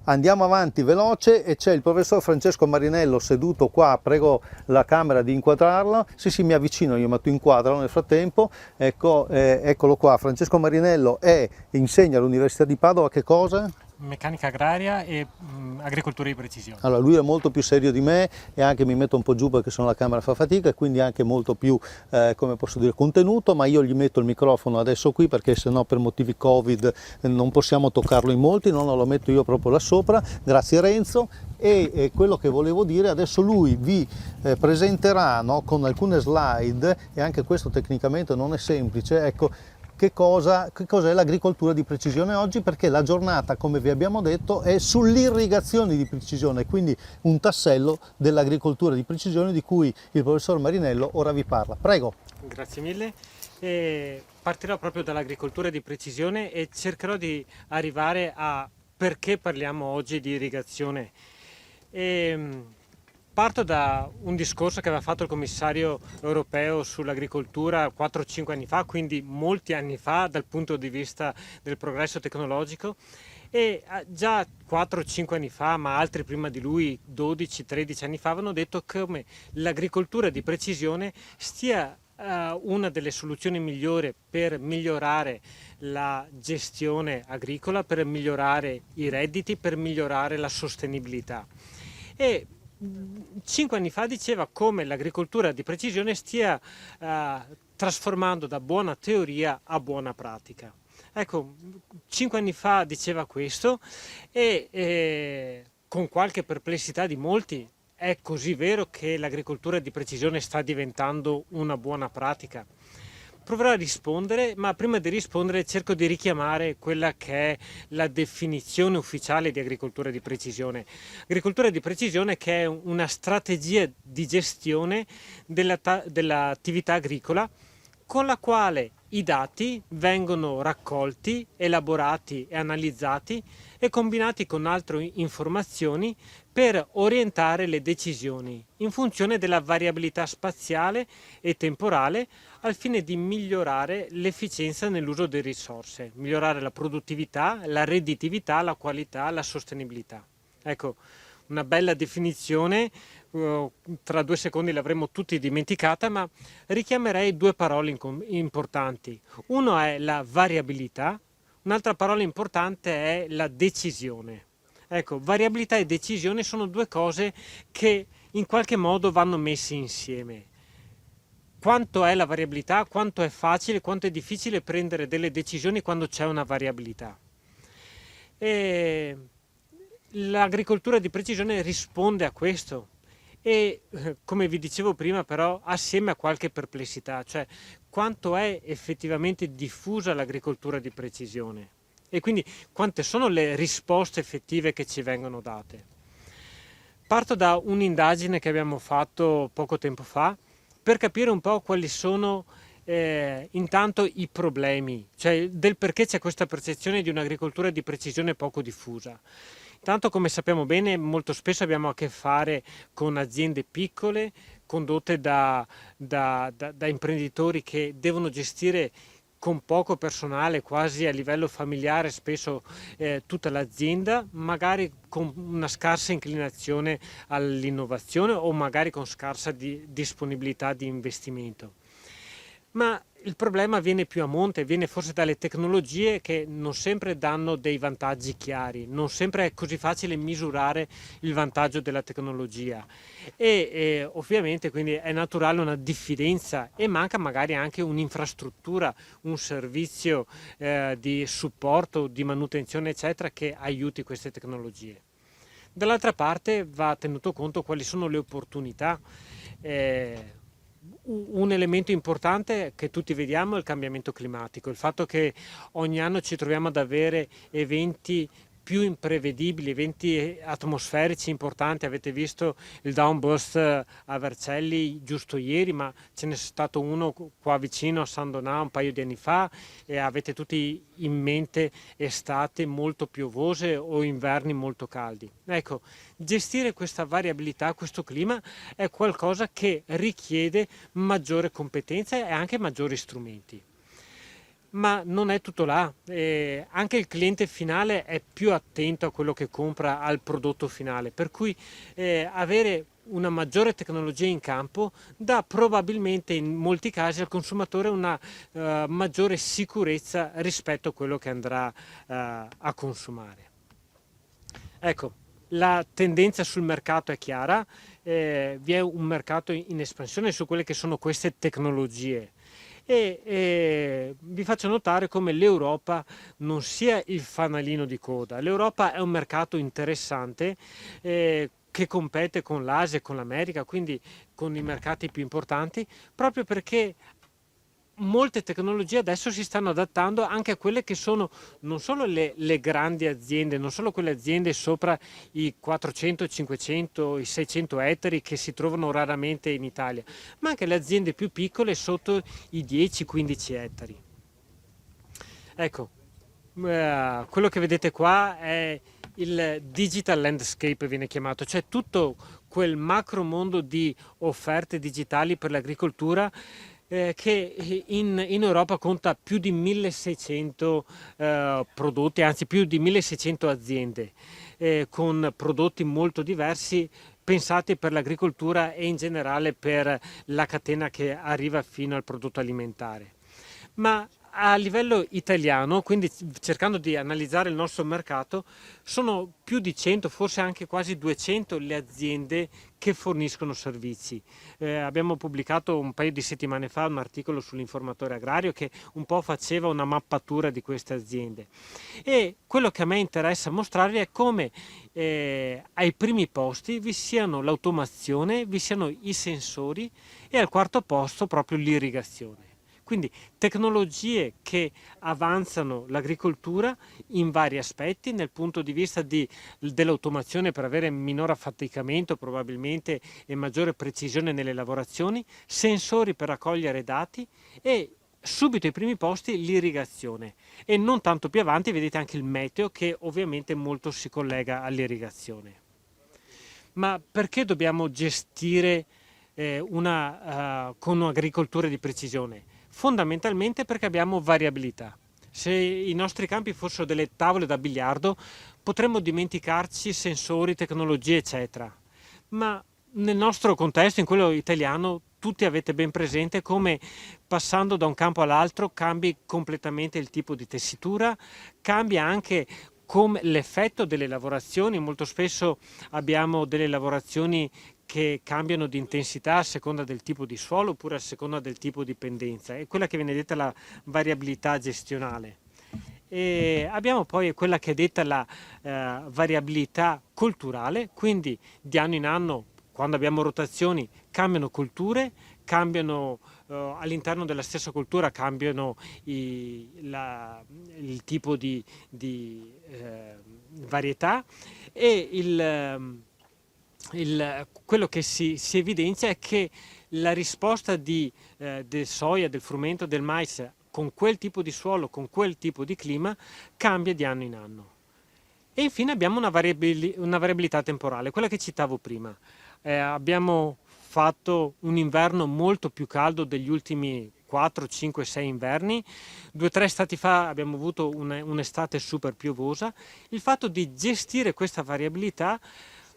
Andiamo avanti veloce e c'è il professor Francesco Marinello seduto qua, prego la camera di inquadrarlo. Sì, mi avvicino io, ma tu inquadralo nel frattempo. Ecco, eccolo qua, Francesco Marinello insegna all'Università di Padova che cosa? Meccanica agraria e agricoltura di precisione. Allora, lui è molto più serio di me e anche mi metto un po' giù perché sono la camera fa fatica e quindi anche molto più, come posso dire, contenuto, ma io gli metto il microfono adesso qui perché sennò per motivi Covid non possiamo toccarlo in molti, no, lo metto io proprio là sopra. Grazie Renzo. E quello che volevo dire, adesso lui vi presenterà, no, con alcune slide, e anche questo tecnicamente non è semplice, ecco, che cos'è l'agricoltura di precisione oggi, perché la giornata, come vi abbiamo detto, è sull'irrigazione di precisione, quindi un tassello dell'agricoltura di precisione di cui il professor Marinello ora vi parla. Prego. Grazie mille. Partirò proprio dall'agricoltura di precisione e cercherò di arrivare a perché parliamo oggi di irrigazione. Parto da un discorso che aveva fatto il commissario europeo sull'agricoltura 4-5 anni fa, quindi molti anni fa dal punto di vista del progresso tecnologico, e già 4-5 anni fa, ma altri prima di lui 12-13 anni fa, avevano detto come l'agricoltura di precisione stia una delle soluzioni migliori per migliorare la gestione agricola, per migliorare i redditi, per migliorare la sostenibilità. E 5 anni fa diceva come l'agricoltura di precisione stia trasformando da buona teoria a buona pratica. Ecco, 5 anni fa diceva questo e con qualche perplessità di molti, è così vero che l'agricoltura di precisione sta diventando una buona pratica? Proverò a rispondere, ma prima di rispondere cerco di richiamare quella che è la definizione ufficiale di agricoltura di precisione. Agricoltura di precisione che è una strategia di gestione dell'attività agricola con la quale i dati vengono raccolti, elaborati e analizzati e combinati con altre informazioni per orientare le decisioni in funzione della variabilità spaziale e temporale al fine di migliorare l'efficienza nell'uso delle risorse, migliorare la produttività, la redditività, la qualità, la sostenibilità. Ecco, una bella definizione, tra 2 secondi l'avremmo tutti dimenticata, ma richiamerei 2 parole importanti. Uno è la variabilità, un'altra parola importante è la decisione. Ecco, variabilità e decisione sono 2 cose che in qualche modo vanno messe insieme. Quanto è la variabilità, quanto è facile, quanto è difficile prendere delle decisioni quando c'è una variabilità. E l'agricoltura di precisione risponde a questo e, come vi dicevo prima, però assieme a qualche perplessità, cioè quanto è effettivamente diffusa l'agricoltura di precisione e quindi quante sono le risposte effettive che ci vengono date. Parto da un'indagine che abbiamo fatto poco tempo fa per capire un po' quali sono intanto i problemi, cioè del perché c'è questa percezione di un'agricoltura di precisione poco diffusa. Intanto, come sappiamo bene, molto spesso abbiamo a che fare con aziende piccole, condotte da imprenditori che devono gestire con poco personale, quasi a livello familiare, spesso tutta l'azienda, magari con una scarsa inclinazione all'innovazione o magari con scarsa disponibilità di investimento. Ma il problema viene più a monte, viene forse dalle tecnologie che non sempre danno dei vantaggi chiari, non sempre è così facile misurare il vantaggio della tecnologia e ovviamente quindi è naturale una diffidenza e manca magari anche un'infrastruttura, un servizio di supporto, di manutenzione eccetera che aiuti queste tecnologie. Dall'altra parte va tenuto conto quali sono le opportunità. Un elemento importante che tutti vediamo è il cambiamento climatico, il fatto che ogni anno ci troviamo ad avere eventi più imprevedibili, eventi atmosferici importanti. Avete visto il downburst a Vercelli giusto ieri, ma ce n'è stato uno qua vicino a San Donà un paio di anni fa e avete tutti in mente estate molto piovose o inverni molto caldi. Ecco, gestire questa variabilità, questo clima è qualcosa che richiede maggiore competenza e anche maggiori strumenti. Ma non è tutto là, anche il cliente finale è più attento a quello che compra, al prodotto finale, per cui avere una maggiore tecnologia in campo dà probabilmente in molti casi al consumatore una maggiore sicurezza rispetto a quello che andrà a consumare. Ecco, la tendenza sul mercato è chiara, vi è un mercato in espansione su quelle che sono queste tecnologie e vi faccio notare come l'Europa non sia il fanalino di coda. L'Europa è un mercato interessante che compete con l'Asia e con l'America, quindi con i mercati più importanti, proprio perché molte tecnologie adesso si stanno adattando anche a quelle che sono non solo le grandi aziende, non solo quelle aziende sopra i 400, i 500, i 600 ettari che si trovano raramente in Italia, ma anche le aziende più piccole sotto i 10-15 ettari. Ecco, quello che vedete qua è il digital landscape, viene chiamato, cioè tutto quel macro mondo di offerte digitali per l'agricoltura che in Europa conta più di 1600 prodotti, anzi più di 1600 aziende con prodotti molto diversi pensati per l'agricoltura e in generale per la catena che arriva fino al prodotto alimentare. Ma a livello italiano, quindi cercando di analizzare il nostro mercato, sono più di 100, forse anche quasi 200 le aziende che forniscono servizi. Abbiamo pubblicato un paio di settimane fa un articolo sull'Informatore Agrario che un po' faceva una mappatura di queste aziende. E quello che a me interessa mostrarvi è come ai primi posti vi siano l'automazione, vi siano i sensori e al quarto posto proprio l'irrigazione. Quindi tecnologie che avanzano l'agricoltura in vari aspetti, nel punto di vista dell'automazione per avere minor affaticamento probabilmente e maggiore precisione nelle lavorazioni, sensori per raccogliere dati e subito ai primi posti l'irrigazione e non tanto più avanti vedete anche il meteo che ovviamente molto si collega all'irrigazione. Ma perché dobbiamo gestire con un'agricoltura di precisione? Fondamentalmente perché abbiamo variabilità. Se i nostri campi fossero delle tavole da biliardo, potremmo dimenticarci sensori, tecnologie, eccetera. Ma nel nostro contesto, in quello italiano, tutti avete ben presente come passando da un campo all'altro cambi completamente il tipo di tessitura, cambia anche come l'effetto delle lavorazioni. Molto spesso abbiamo delle lavorazioni che cambiano di intensità a seconda del tipo di suolo oppure a seconda del tipo di pendenza, è quella che viene detta la variabilità gestionale. E abbiamo poi quella che è detta la variabilità colturale, quindi di anno in anno, quando abbiamo rotazioni, cambiano colture, cambiano all'interno della stessa coltura, cambiano il tipo di varietà e quello che si evidenzia è che la risposta del soia, del frumento, del mais con quel tipo di suolo, con quel tipo di clima, cambia di anno in anno. E infine abbiamo una variabilità temporale, quella che citavo prima. Abbiamo fatto un inverno molto più caldo degli ultimi 4, 5, 6 inverni. 2 o 3 estati fa abbiamo avuto un'estate super piovosa. Il fatto di gestire questa variabilità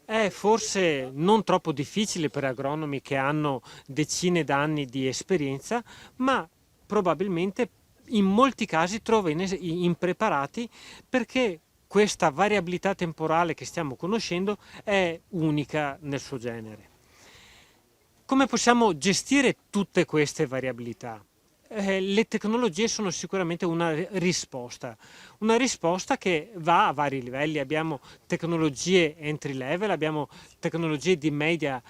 è forse non troppo difficile per agronomi che hanno decine d'anni di esperienza, ma probabilmente in molti casi trova impreparati perché questa variabilità temporale che stiamo conoscendo è unica nel suo genere. Come possiamo gestire tutte queste variabilità? Le tecnologie sono sicuramente una risposta che va a vari livelli. Abbiamo tecnologie entry level, abbiamo tecnologie di media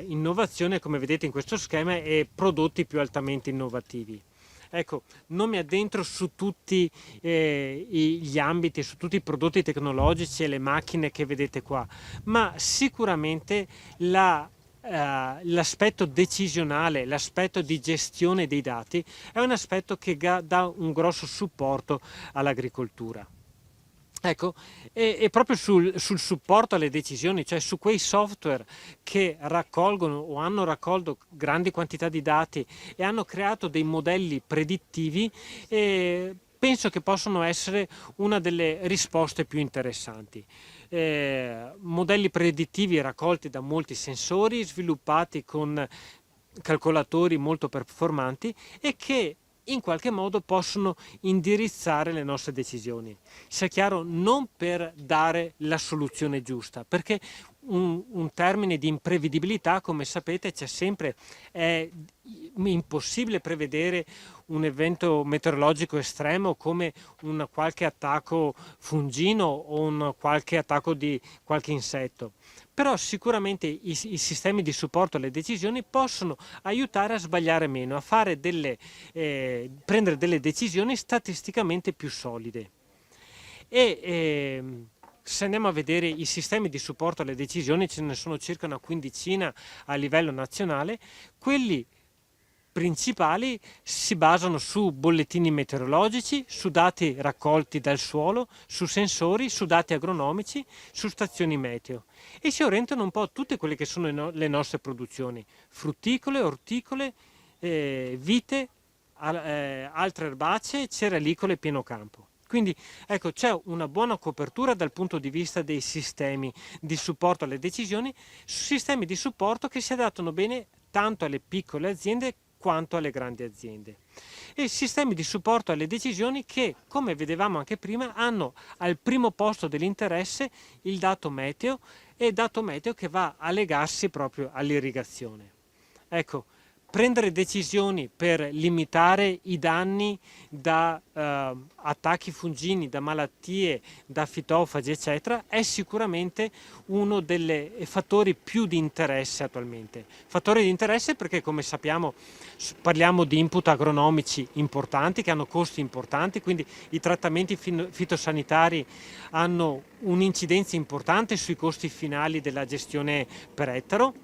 innovazione, come vedete in questo schema, e prodotti più altamente innovativi. Ecco, non mi addentro su tutti gli ambiti, su tutti i prodotti tecnologici e le macchine che vedete qua, ma sicuramente l'aspetto decisionale, l'aspetto di gestione dei dati è un aspetto che dà un grosso supporto all'agricoltura. Ecco, e proprio sul supporto alle decisioni, cioè su quei software che raccolgono o hanno raccolto grandi quantità di dati e hanno creato dei modelli predittivi, penso che possono essere una delle risposte più interessanti. Modelli predittivi raccolti da molti sensori, sviluppati con calcolatori molto performanti e che in qualche modo possono indirizzare le nostre decisioni. Sia chiaro, non per dare la soluzione giusta, perché un termine di imprevedibilità, come sapete, c'è sempre. È impossibile prevedere un evento meteorologico estremo come un qualche attacco fungino o un qualche attacco di qualche insetto. Però sicuramente i sistemi di supporto alle decisioni possono aiutare a sbagliare meno, a fare prendere delle decisioni statisticamente più solide. Se andiamo a vedere i sistemi di supporto alle decisioni, ce ne sono circa una quindicina a livello nazionale. Quelli principali si basano su bollettini meteorologici, su dati raccolti dal suolo, su sensori, su dati agronomici, su stazioni meteo, e si orientano un po' a tutte quelle che sono le nostre produzioni: frutticole, orticole, vite, altre erbacee, cerealicole, pieno campo. Quindi ecco, c'è una buona copertura dal punto di vista dei sistemi di supporto alle decisioni, sistemi di supporto che si adattano bene tanto alle piccole aziende quanto alle grandi aziende. E sistemi di supporto alle decisioni che, come vedevamo anche prima, hanno al primo posto dell'interesse il dato meteo, e dato meteo che va a legarsi proprio all'irrigazione. Ecco, prendere decisioni per limitare i danni da attacchi fungini, da malattie, da fitofagi, eccetera, è sicuramente uno dei fattori più di interesse attualmente. Fattori di interesse perché, come sappiamo, parliamo di input agronomici importanti che hanno costi importanti, quindi i trattamenti fitosanitari hanno un'incidenza importante sui costi finali della gestione per ettaro,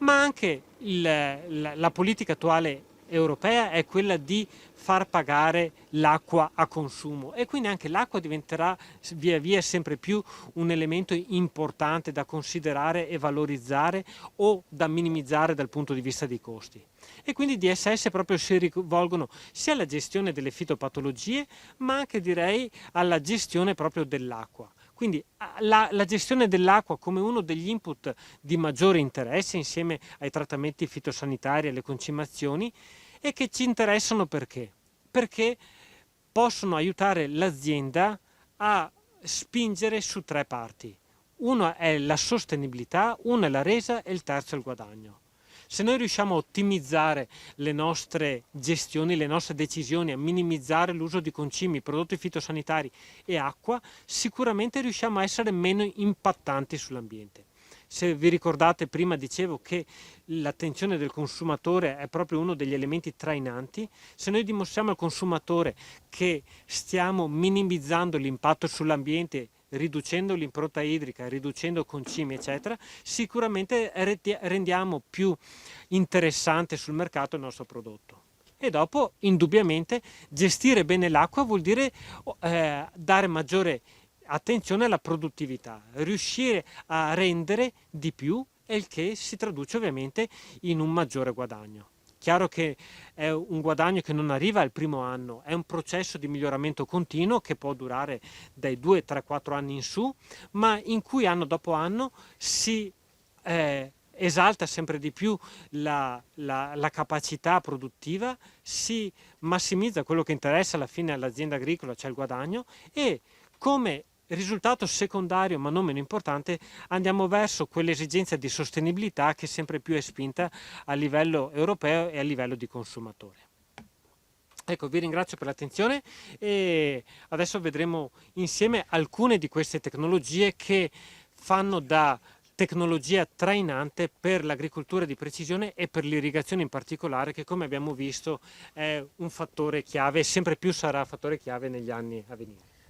ma anche la politica attuale europea è quella di far pagare l'acqua a consumo, e quindi anche l'acqua diventerà via via sempre più un elemento importante da considerare e valorizzare o da minimizzare dal punto di vista dei costi. E quindi i DSS proprio si rivolgono sia alla gestione delle fitopatologie, ma anche, direi, alla gestione proprio dell'acqua. Quindi la gestione dell'acqua come uno degli input di maggiore interesse, insieme ai trattamenti fitosanitari e alle concimazioni, e che ci interessano perché? Perché possono aiutare l'azienda a spingere su tre parti. Una è la sostenibilità, una è la resa e il terzo è il guadagno. Se noi riusciamo a ottimizzare le nostre gestioni, le nostre decisioni, a minimizzare l'uso di concimi, prodotti fitosanitari e acqua, sicuramente riusciamo a essere meno impattanti sull'ambiente. Se vi ricordate, prima dicevo che l'attenzione del consumatore è proprio uno degli elementi trainanti. Se noi dimostriamo al consumatore che stiamo minimizzando l'impatto sull'ambiente, riducendo l'impronta idrica, riducendo concimi, eccetera, sicuramente rendiamo più interessante sul mercato il nostro prodotto. E dopo, indubbiamente, gestire bene l'acqua vuol dire dare maggiore attenzione alla produttività, riuscire a rendere di più, e il che si traduce ovviamente in un maggiore guadagno. Chiaro che è un guadagno che non arriva al primo anno, è un processo di miglioramento continuo che può durare dai 2, 3, 4 anni in su, ma in cui anno dopo anno si esalta sempre di più la capacità produttiva, si massimizza quello che interessa alla fine all'azienda agricola, cioè il guadagno, e come risultato secondario, ma non meno importante, andiamo verso quell'esigenza di sostenibilità che sempre più è spinta a livello europeo e a livello di consumatore. Ecco, vi ringrazio per l'attenzione, e adesso vedremo insieme alcune di queste tecnologie che fanno da tecnologia trainante per l'agricoltura di precisione e per l'irrigazione in particolare, che, come abbiamo visto, è un fattore chiave e sempre più sarà fattore chiave negli anni a venire.